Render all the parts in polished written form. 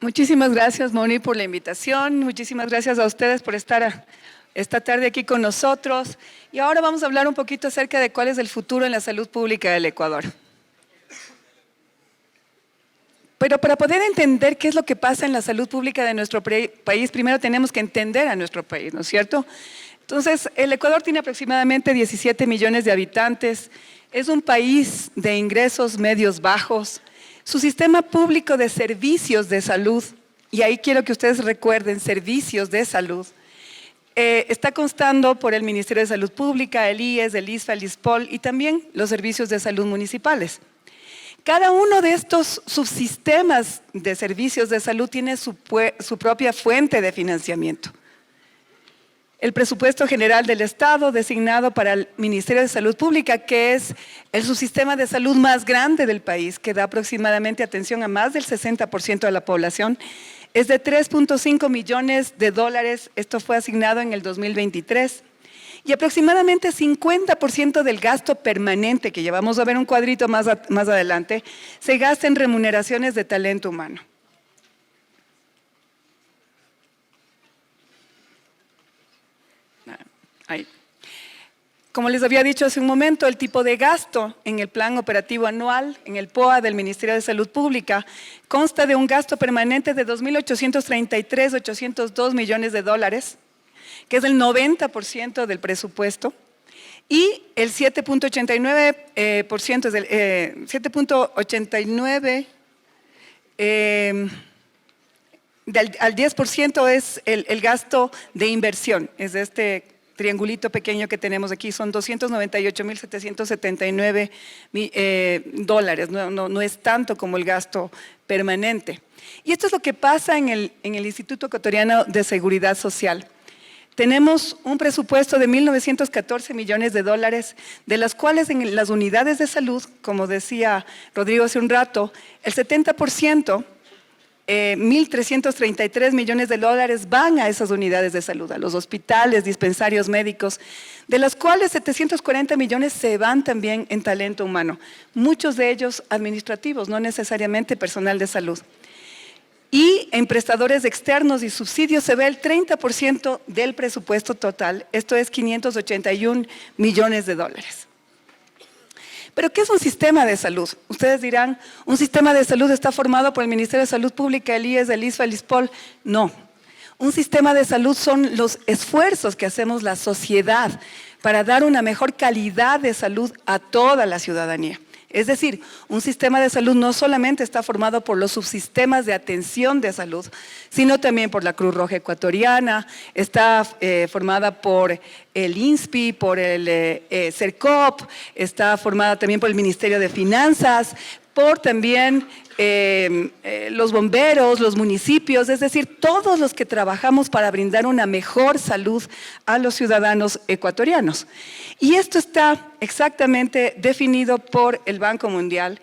Muchísimas gracias, Moni, por la invitación. Muchísimas gracias a ustedes por estar esta tarde aquí con nosotros. Y ahora vamos a hablar un poquito acerca de cuál es el futuro en la salud pública del Ecuador. Pero para poder entender qué es lo que pasa en la salud pública de nuestro país, primero tenemos que entender a nuestro país, ¿no es cierto? Entonces, el Ecuador tiene aproximadamente 17 millones de habitantes, es un país de ingresos medios bajos. Su sistema público de servicios de salud, y ahí quiero que ustedes recuerden, servicios de salud, está constando por el Ministerio de Salud Pública, el IES, el ISFA, el ISPOL y también los servicios de salud municipales. Cada uno de estos subsistemas de servicios de salud tiene su propia fuente de financiamiento. El presupuesto general del Estado designado para el Ministerio de Salud Pública, que es el subsistema de salud más grande del país, que da aproximadamente atención a más del 60% de la población, es de 3.5 millones de dólares. Esto fue asignado en el 2023. Y aproximadamente 50% del gasto permanente, que ya vamos a ver un cuadrito más adelante, se gasta en remuneraciones de talento humano. Ahí. Como les había dicho hace un momento, el tipo de gasto en el Plan Operativo Anual, en el POA del Ministerio de Salud Pública, consta de un gasto permanente de 2.833.802 millones de dólares, que es el 90% del presupuesto, y el 7.89% es el 7.89 al 10% es el gasto de inversión, es este triangulito pequeño que tenemos aquí, son 298.779 dólares, no es tanto como el gasto permanente. Y esto es lo que pasa en el Instituto Ecuatoriano de Seguridad Social. Tenemos un presupuesto de 1.914 millones de dólares, de las cuales en las unidades de salud, como decía Rodrigo hace un rato, el 70%, 1.333 millones de dólares van a esas unidades de salud, a los hospitales, dispensarios médicos, de las cuales 740 millones se van también en talento humano, muchos de ellos administrativos, no necesariamente personal de salud. Y en prestadores externos y subsidios se ve el 30% del presupuesto total, esto es 581 millones de dólares. ¿Pero qué es un sistema de salud? Ustedes dirán, ¿un sistema de salud está formado por el Ministerio de Salud Pública, el IES, el ISFA, el ISPOL? No. Un sistema de salud son los esfuerzos que hacemos la sociedad para dar una mejor calidad de salud a toda la ciudadanía. Es decir, un sistema de salud no solamente está formado por los subsistemas de atención de salud, sino también por la Cruz Roja Ecuatoriana, está formada por el INSPI, por el CERCOP, está formada también por el Ministerio de Finanzas, por también los bomberos, los municipios, es decir, todos los que trabajamos para brindar una mejor salud a los ciudadanos ecuatorianos. Y esto está exactamente definido por el Banco Mundial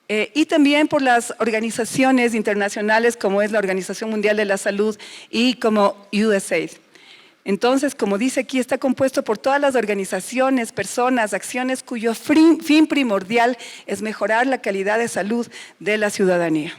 y también por las organizaciones internacionales como es la Organización Mundial de la Salud y como USAID. Entonces, como dice aquí, está compuesto por todas las organizaciones, personas, acciones cuyo fin primordial es mejorar la calidad de salud de la ciudadanía.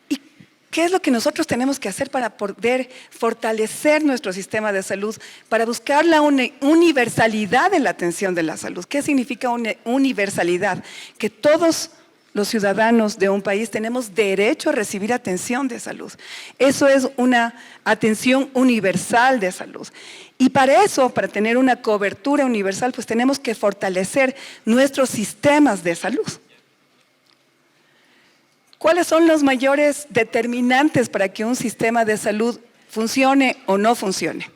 ¿Y qué es lo que nosotros tenemos que hacer para poder fortalecer nuestro sistema de salud, para buscar la universalidad de la atención de la salud? ¿Qué significa una universalidad? Que todos los ciudadanos de un país tenemos derecho a recibir atención de salud. Eso es una atención universal de salud. Y para eso, para tener una cobertura universal, pues tenemos que fortalecer nuestros sistemas de salud. ¿Cuáles son los mayores determinantes para que un sistema de salud funcione o no funcione?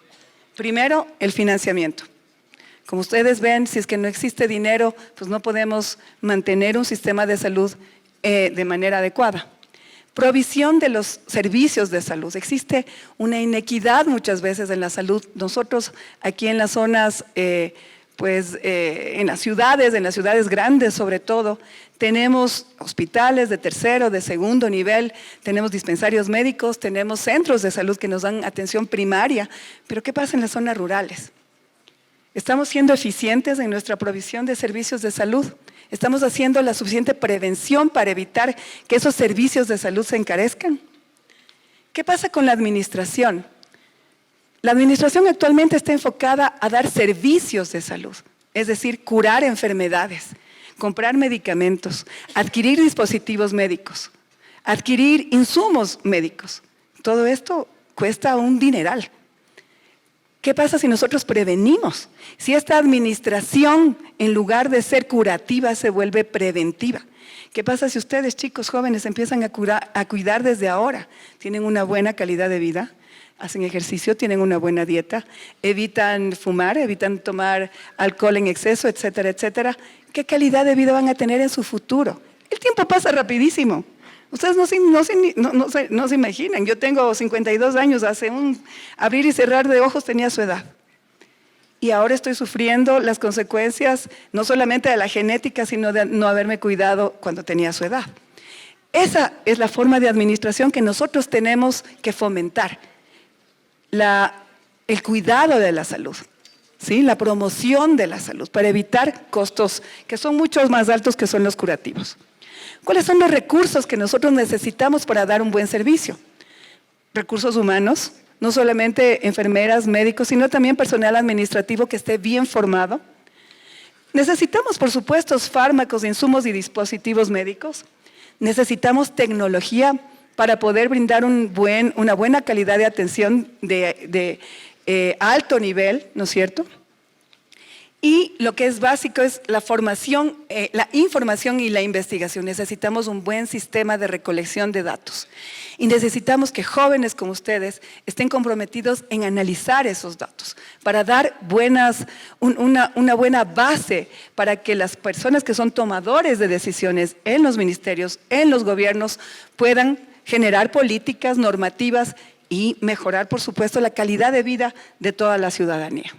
Primero, el financiamiento. Como ustedes ven, si es que no existe dinero, pues no podemos mantener un sistema de salud de manera adecuada. Provisión de los servicios de salud. Existe una inequidad muchas veces en la salud. Nosotros aquí en las zonas, en las ciudades grandes sobre todo, tenemos hospitales de tercero, de segundo nivel, tenemos dispensarios médicos, tenemos centros de salud que nos dan atención primaria. Pero ¿qué pasa en las zonas rurales? ¿Estamos siendo eficientes en nuestra provisión de servicios de salud? ¿Estamos haciendo la suficiente prevención para evitar que esos servicios de salud se encarezcan? ¿Qué pasa con la administración? La administración actualmente está enfocada a dar servicios de salud, es decir, curar enfermedades, comprar medicamentos, adquirir dispositivos médicos, adquirir insumos médicos. Todo esto cuesta un dineral. ¿Qué pasa si nosotros prevenimos? Si esta administración, en lugar de ser curativa, se vuelve preventiva. ¿Qué pasa si ustedes, chicos jóvenes, empiezan a cuidar desde ahora? Tienen una buena calidad de vida, hacen ejercicio, tienen una buena dieta, evitan fumar, evitan tomar alcohol en exceso, etcétera, etcétera. ¿Qué calidad de vida van a tener en su futuro? El tiempo pasa rapidísimo. Ustedes no se imaginan. Yo tengo 52 años, hace un abrir y cerrar de ojos tenía su edad. Y ahora estoy sufriendo las consecuencias no solamente de la genética, sino de no haberme cuidado cuando tenía su edad. Esa es la forma de administración que nosotros tenemos que fomentar. El cuidado de la salud, ¿sí? La promoción de la salud para evitar costos que son mucho más altos que son los curativos. ¿Cuáles son los recursos que nosotros necesitamos para dar un buen servicio? Recursos humanos, no solamente enfermeras, médicos, sino también personal administrativo que esté bien formado. Necesitamos, por supuesto, fármacos, insumos y dispositivos médicos. Necesitamos tecnología para poder brindar una buena calidad de atención de alto nivel, ¿no es cierto? Y lo que es básico es la formación, la información y la investigación. Necesitamos un buen sistema de recolección de datos. Y necesitamos que jóvenes como ustedes estén comprometidos en analizar esos datos para dar una buena base para que las personas que son tomadores de decisiones en los ministerios, en los gobiernos, puedan generar políticas, normativas y mejorar, por supuesto, la calidad de vida de toda la ciudadanía.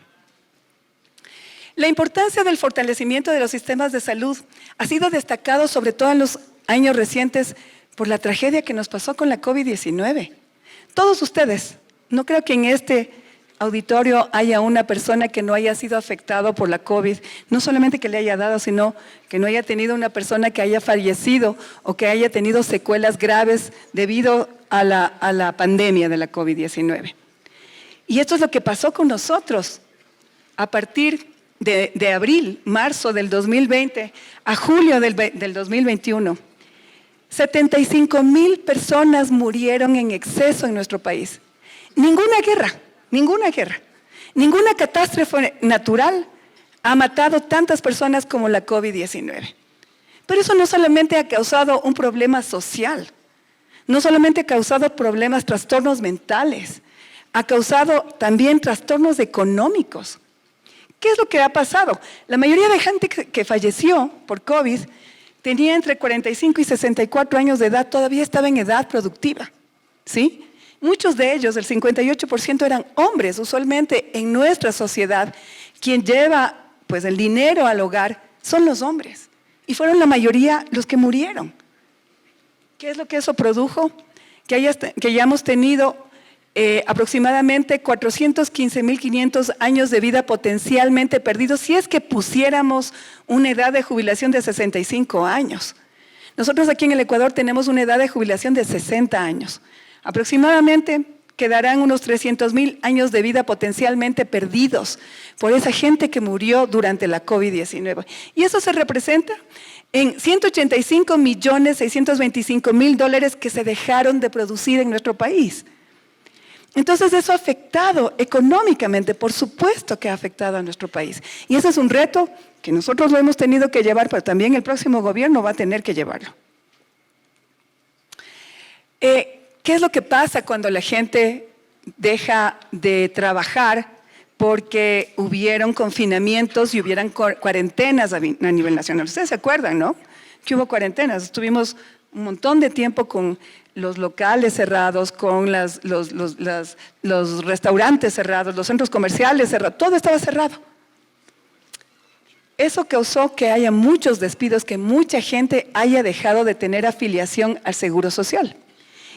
La importancia del fortalecimiento de los sistemas de salud ha sido destacado sobre todo en los años recientes por la tragedia que nos pasó con la COVID-19. Todos ustedes, no creo que en este auditorio haya una persona que no haya sido afectado por la COVID, no solamente que le haya dado, sino que no haya tenido una persona que haya fallecido o que haya tenido secuelas graves debido a la pandemia de la COVID-19. Y esto es lo que pasó con nosotros a partir de abril, marzo del 2020 a julio del 2021. 75,000 personas murieron en exceso en nuestro país. Ninguna guerra, ninguna catástrofe natural ha matado tantas personas como la COVID-19. Pero eso no solamente ha causado un problema social, no solamente ha causado problemas, trastornos mentales, ha causado también trastornos económicos. ¿Qué es lo que ha pasado? La mayoría de gente que falleció por COVID tenía entre 45 y 64 años de edad, todavía estaba en edad productiva, ¿sí? Muchos de ellos, el 58%, eran hombres. Usualmente en nuestra sociedad, quien lleva pues, el dinero al hogar son los hombres. Y fueron la mayoría los que murieron. ¿Qué es lo que eso produjo? Que hayamos tenido aproximadamente 415,500 años de vida potencialmente perdidos si es que pusiéramos una edad de jubilación de 65 años. Nosotros aquí en el Ecuador tenemos una edad de jubilación de 60 años. Aproximadamente quedarán unos 300,000 años de vida potencialmente perdidos por esa gente que murió durante la COVID-19. Y eso se representa en $185,625,000 que se dejaron de producir en nuestro país. Entonces eso ha afectado económicamente, por supuesto que ha afectado a nuestro país. Y ese es un reto que nosotros lo hemos tenido que llevar, pero también el próximo gobierno va a tener que llevarlo. ¿Qué es lo que pasa cuando la gente deja de trabajar porque hubieron confinamientos y hubieran cuarentenas a nivel nacional? Ustedes se acuerdan, ¿no? Que hubo cuarentenas. Estuvimos un montón de tiempo con los locales cerrados, con los restaurantes cerrados, los centros comerciales cerrados, todo estaba cerrado. Eso causó que haya muchos despidos, que mucha gente haya dejado de tener afiliación al Seguro Social.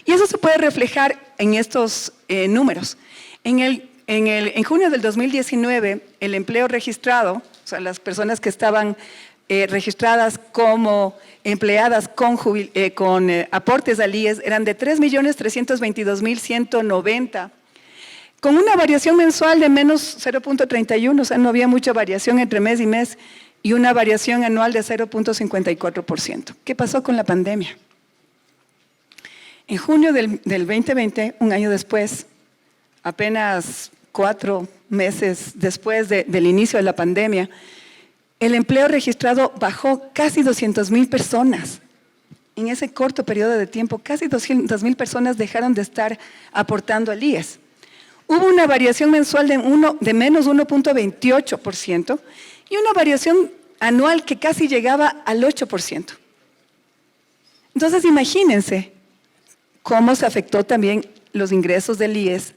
Y eso se puede reflejar en estos números. En junio del 2019, el empleo registrado, o sea, las personas que estaban registradas como empleadas con aportes al IES eran de 3.322.190, con una variación mensual de menos 0.31, o sea, no había mucha variación entre mes y mes, y una variación anual de 0.54%. ¿Qué pasó con la pandemia? En junio del 2020, un año después, apenas 4 meses después del inicio de la pandemia, el empleo registrado bajó casi 200.000 personas. En ese corto periodo de tiempo, casi 200.000 personas dejaron de estar aportando al IES. Hubo una variación mensual de menos 1.28% y una variación anual que casi llegaba al 8%. Entonces, imagínense cómo se afectó también los ingresos del IES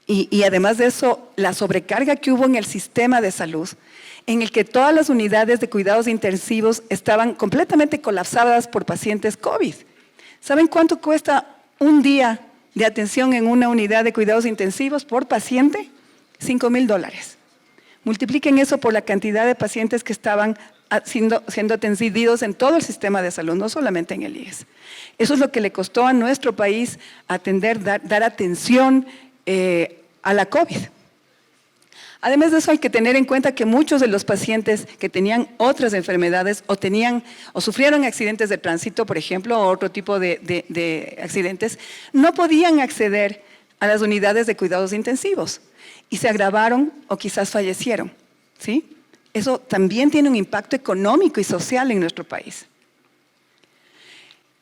y además de eso, la sobrecarga que hubo en el sistema de salud, en el que todas las unidades de cuidados intensivos estaban completamente colapsadas por pacientes COVID. ¿Saben cuánto cuesta un día de atención en una unidad de cuidados intensivos por paciente? $5,000. Multipliquen eso por la cantidad de pacientes que estaban siendo atendidos en todo el sistema de salud, no solamente en el IES. Eso es lo que le costó a nuestro país dar atención a la COVID. Además de eso, hay que tener en cuenta que muchos de los pacientes que tenían otras enfermedades o sufrieron accidentes de tránsito, por ejemplo, o otro tipo de accidentes, no podían acceder a las unidades de cuidados intensivos y se agravaron o quizás fallecieron, ¿sí? Eso también tiene un impacto económico y social en nuestro país.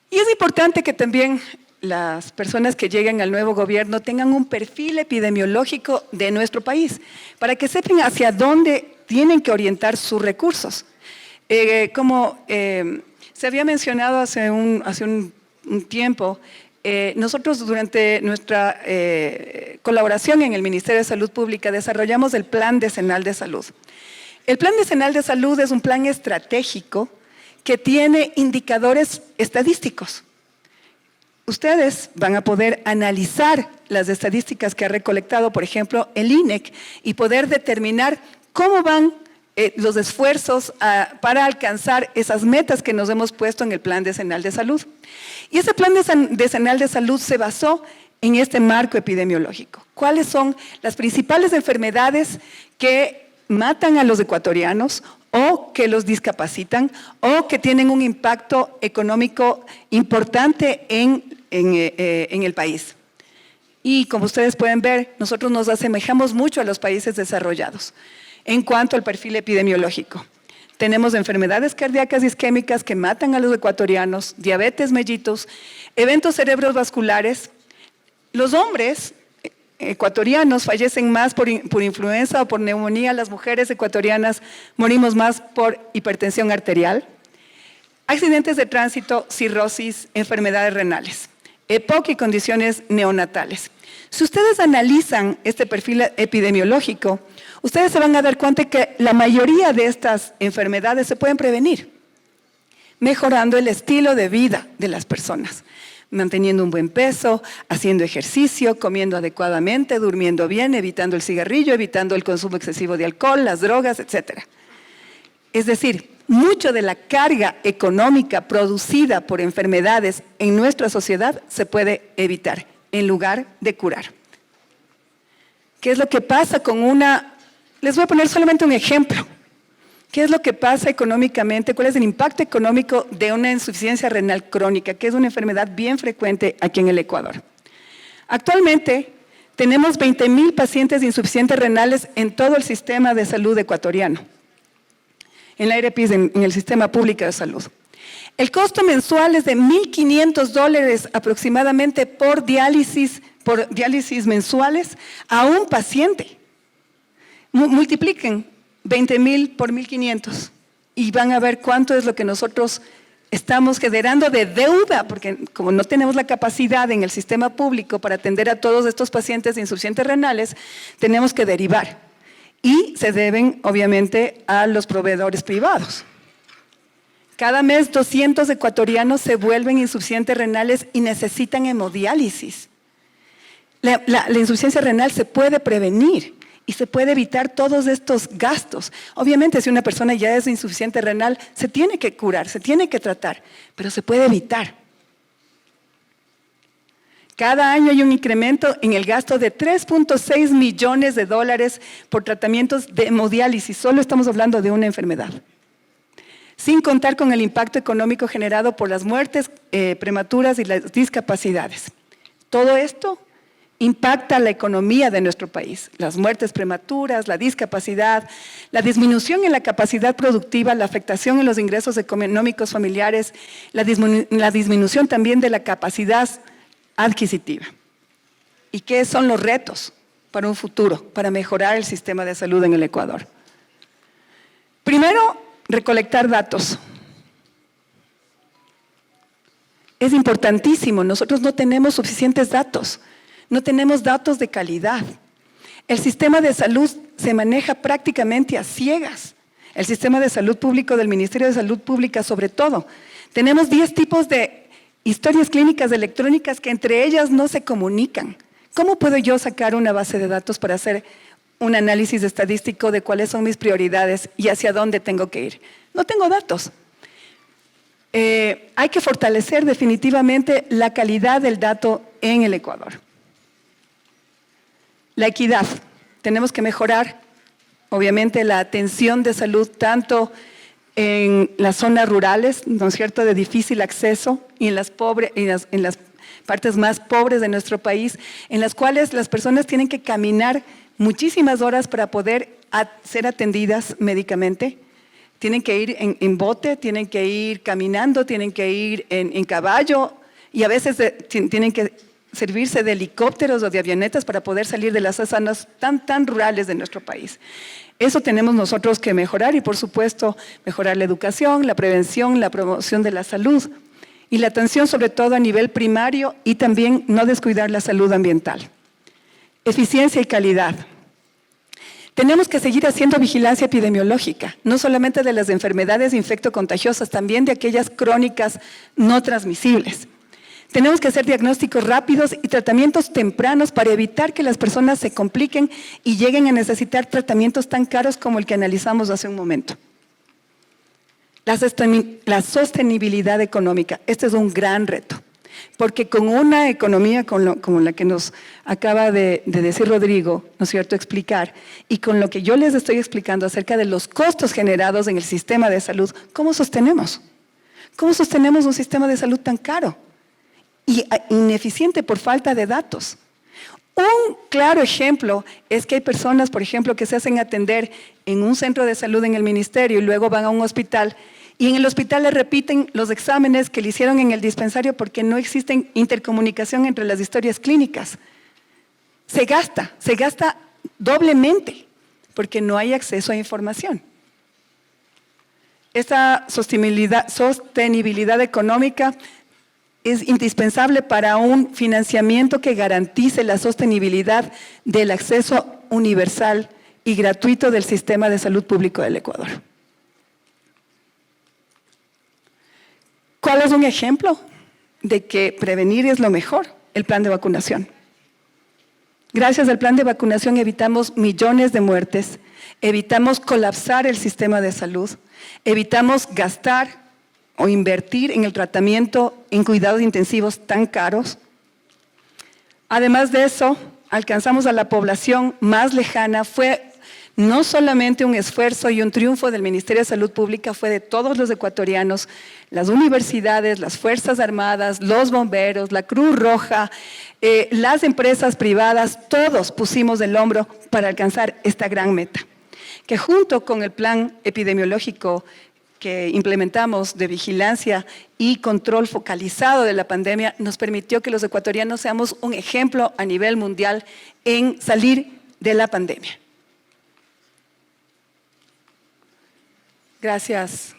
Y es importante que también las personas que lleguen al nuevo gobierno tengan un perfil epidemiológico de nuestro país, para que sepan hacia dónde tienen que orientar sus recursos. Como se había mencionado hace un tiempo, nosotros durante nuestra colaboración en el Ministerio de Salud Pública desarrollamos el Plan Decenal de Salud. El Plan Decenal de Salud es un plan estratégico que tiene indicadores estadísticos. Ustedes van a poder analizar las estadísticas que ha recolectado, por ejemplo, el INEC, y poder determinar cómo van los esfuerzos para alcanzar esas metas que nos hemos puesto en el Plan Decenal de Salud. Y ese Plan Decenal de Salud se basó en este marco epidemiológico. ¿Cuáles son las principales enfermedades que matan a los ecuatorianos o que los discapacitan o que tienen un impacto económico importante en el país? Y como ustedes pueden ver, nosotros nos asemejamos mucho a los países desarrollados en cuanto al perfil epidemiológico. Tenemos enfermedades cardíacas isquémicas que matan a los ecuatorianos, diabetes mellitus, eventos cerebrovasculares. Los hombres ecuatorianos fallecen más por influenza o por neumonía, las mujeres ecuatorianas morimos más por hipertensión arterial, accidentes de tránsito, cirrosis, enfermedades renales, EPOC y condiciones neonatales. Si ustedes analizan este perfil epidemiológico, ustedes se van a dar cuenta que la mayoría de estas enfermedades se pueden prevenir, mejorando el estilo de vida de las personas, manteniendo un buen peso, haciendo ejercicio, comiendo adecuadamente, durmiendo bien, evitando el cigarrillo, evitando el consumo excesivo de alcohol, las drogas, etc. Es decir, mucho de la carga económica producida por enfermedades en nuestra sociedad se puede evitar en lugar de curar. ¿Qué es lo que pasa con una? Les voy a poner solamente un ejemplo. ¿Qué es lo que pasa económicamente? ¿Cuál es el impacto económico de una insuficiencia renal crónica, que es una enfermedad bien frecuente aquí en el Ecuador? Actualmente tenemos 20,000 pacientes de insuficientes renales en todo el sistema de salud ecuatoriano, en la EREPIS, en el sistema público de salud. El costo mensual es de $1,500 aproximadamente por diálisis mensuales a un paciente. Multipliquen 20,000 por 1,500 y van a ver cuánto es lo que nosotros estamos generando de deuda, porque como no tenemos la capacidad en el sistema público para atender a todos estos pacientes de insuficientes renales, tenemos que derivar y se deben obviamente a los proveedores privados. Cada mes 200 ecuatorianos se vuelven insuficientes renales y necesitan hemodiálisis. La insuficiencia renal se puede prevenir y se puede evitar todos estos gastos. Obviamente, si una persona ya es insuficiente renal, se tiene que curar, se tiene que tratar, pero se puede evitar. Cada año hay un incremento en el gasto de 3.6 millones de dólares por tratamientos de hemodiálisis. Solo estamos hablando de una enfermedad. Sin contar con el impacto económico generado por las muertes prematuras y las discapacidades. Todo esto impacta la economía de nuestro país. Las muertes prematuras, la discapacidad, la disminución en la capacidad productiva, la afectación en los ingresos económicos familiares, la disminución también de la capacidad adquisitiva. ¿Y qué son los retos para un futuro, para mejorar el sistema de salud en el Ecuador? Primero, recolectar datos. Es importantísimo, nosotros no tenemos suficientes datos, no tenemos datos de calidad. El sistema de salud se maneja prácticamente a ciegas. El sistema de salud público del Ministerio de Salud Pública sobre todo. Tenemos 10 tipos de historias clínicas electrónicas que entre ellas no se comunican. ¿Cómo puedo yo sacar una base de datos para hacer un análisis estadístico de cuáles son mis prioridades y hacia dónde tengo que ir? No tengo datos. Hay que fortalecer definitivamente la calidad del dato en el Ecuador. La equidad. Tenemos que mejorar, obviamente, la atención de salud tanto en las zonas rurales, ¿no es cierto?, de difícil acceso, y en las partes más pobres de nuestro país, en las cuales las personas tienen que caminar muchísimas horas para poder ser atendidas médicamente. Tienen que ir en bote, tienen que ir caminando, tienen que ir en caballo, y a veces tienen que servirse de helicópteros o de avionetas para poder salir de las zonas tan rurales de nuestro país. Eso tenemos nosotros que mejorar y, por supuesto, mejorar la educación, la prevención, la promoción de la salud y la atención sobre todo a nivel primario, y también no descuidar la salud ambiental. Eficiencia y calidad. Tenemos que seguir haciendo vigilancia epidemiológica, no solamente de las enfermedades infectocontagiosas, también de aquellas crónicas no transmisibles. Tenemos que hacer diagnósticos rápidos y tratamientos tempranos para evitar que las personas se compliquen y lleguen a necesitar tratamientos tan caros como el que analizamos hace un momento. La sostenibilidad económica. Este es un gran reto, porque con una economía como la que nos acaba de decir Rodrigo, ¿no es cierto?, explicar, y con lo que yo les estoy explicando acerca de los costos generados en el sistema de salud, ¿cómo sostenemos? ¿Cómo sostenemos un sistema de salud tan caro y ineficiente por falta de datos? Un claro ejemplo es que hay personas, por ejemplo, que se hacen atender en un centro de salud en el ministerio y luego van a un hospital, y en el hospital le repiten los exámenes que le hicieron en el dispensario porque no existe intercomunicación entre las historias clínicas. Se gasta doblemente porque no hay acceso a información. Esta sostenibilidad económica es indispensable para un financiamiento que garantice la sostenibilidad del acceso universal y gratuito del sistema de salud público del Ecuador. ¿Cuál es un ejemplo de que prevenir es lo mejor? El plan de vacunación. Gracias al plan de vacunación evitamos millones de muertes, evitamos colapsar el sistema de salud, evitamos gastar o invertir en el tratamiento en cuidados intensivos tan caros. Además de eso, alcanzamos a la población más lejana. Fue no solamente un esfuerzo y un triunfo del Ministerio de Salud Pública, fue de todos los ecuatorianos, las universidades, las Fuerzas Armadas, los bomberos, la Cruz Roja, las empresas privadas, todos pusimos el hombro para alcanzar esta gran meta, que junto con el plan epidemiológico que implementamos de vigilancia y control focalizado de la pandemia, nos permitió que los ecuatorianos seamos un ejemplo a nivel mundial en salir de la pandemia. Gracias.